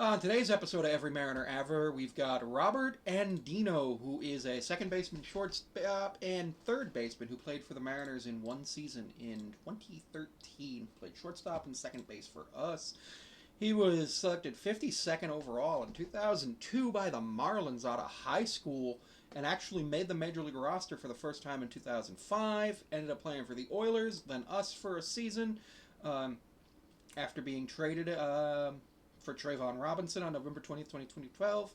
On today's episode of Every Mariner Ever, we've got Robert Andino, who is a second baseman, shortstop, and third baseman who played for the Mariners in one season in 2013. Played shortstop and second base for us. He was selected 52nd overall in 2002 by the Marlins out of high school and actually made the Major League roster for the first time in 2005. Ended up playing for the Oilers, then us for a season after being traded for Trayvon Robinson on November 20th, 2012.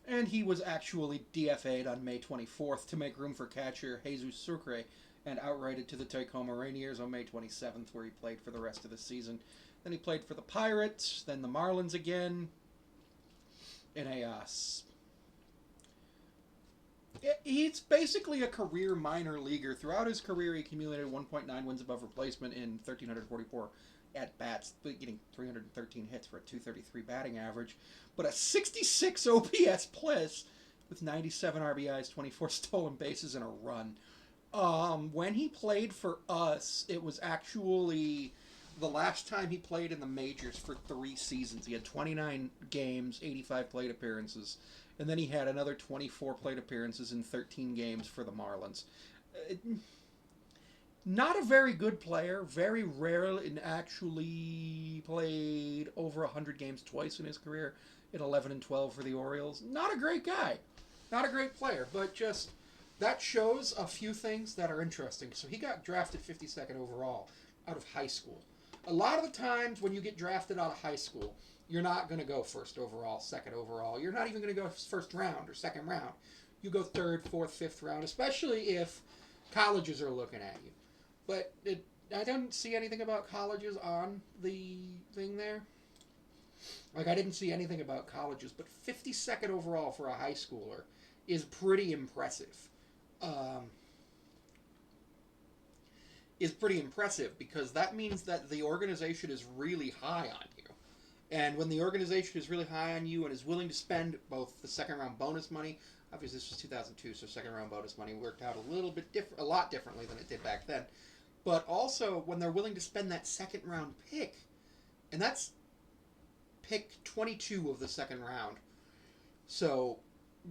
And he was actually DFA'd on May 24th to make room for catcher Jesus Sucre and outrighted to the Tacoma Rainiers on May 27th, where he played for the rest of the season. Then he played for the Pirates, then the Marlins again, in a he's basically a career minor leaguer. Throughout his career, he accumulated 1.9 wins above replacement in 1,344 at-bats, getting 313 hits for a 233 batting average, but a 66 OPS plus with 97 RBIs, 24 stolen bases, and a run. When he played for us, it was actually the last time he played in the majors for 3 seasons. He had 29 games, 85 plate appearances, and then he had another 24 plate appearances in 13 games for the Marlins. Not a very good player, very rarely, and actually played over 100 games twice in his career, in 11 and 12 for the Orioles. Not a great guy. Not a great player, but just that shows a few things that are interesting. So he got drafted 52nd overall out of high school. A lot of the times when you get drafted out of high school, you're not going to go first overall, second overall. You're not even going to go first round or second round. You go third, fourth, fifth round, especially if colleges are looking at you. But I don't see anything about colleges on the thing there. Like, I didn't see anything about colleges, but 52nd overall for a high schooler is pretty impressive. Because that means that the organization is really high on you. And when the organization is really high on you and is willing to spend both the second round bonus money, obviously this was 2002, so second round bonus money worked out a lot differently than it did back then. But also, when they're willing to spend that second round pick, and that's pick 22 of the second round, so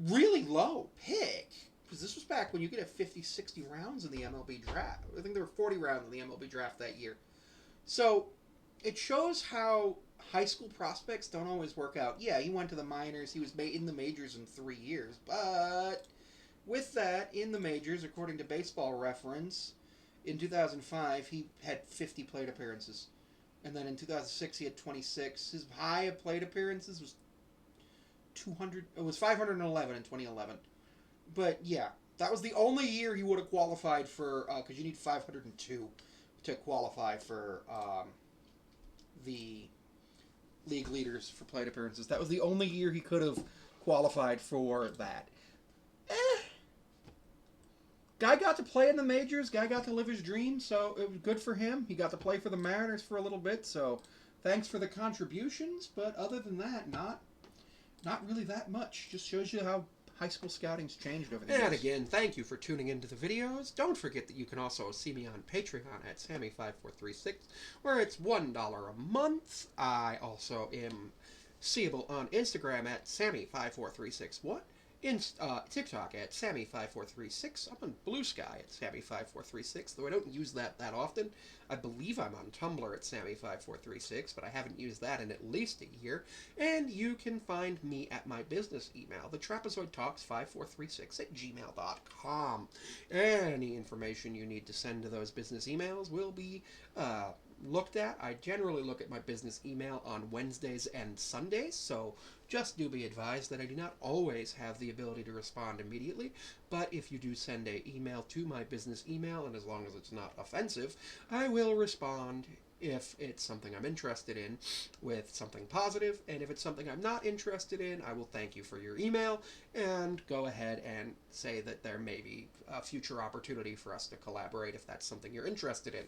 really low pick, because this was back when you could have 50, 60 rounds in the MLB draft. I think there were 40 rounds in the MLB draft that year. So it shows how high school prospects don't always work out. Yeah, he went to the minors, he was in the majors in 3 years, but with that, in the majors, according to Baseball Reference, in 2005, he had 50 plate appearances. And then in 2006, he had 26. His high of plate appearances was 200. It was 511 in 2011. But yeah, that was the only year he would have qualified for, because you need 502 to qualify for the league leaders for plate appearances. That was the only year he could have qualified for that. Guy got to play in the majors. Guy got to live his dream, so it was good for him. He got to play for the Mariners for a little bit, so thanks for the contributions. But other than that, not really that much. Just shows you how high school scouting's changed over the years. And again, thank you for tuning into the videos. Don't forget that you can also see me on Patreon at Sammy5436, where it's $1 a month. I also am seeable on Instagram at Sammy5436. TikTok at Sammy5436. I'm on Blue Sky at Sammy5436, though I don't use that often. I believe I'm on Tumblr at Sammy5436, but I haven't used that in at least a year. And you can find me at my business email, thetrapezoidtalks5436 at gmail.com. Any information you need to send to those business emails will be looked at. I generally look at my business email on Wednesdays and Sundays, so just do be advised that I do not always have the ability to respond immediately, but if you do send an email to my business email, and as long as it's not offensive, I will respond if it's something I'm interested in with something positive, and if it's something I'm not interested in, I will thank you for your email and go ahead and say that there may be a future opportunity for us to collaborate if that's something you're interested in.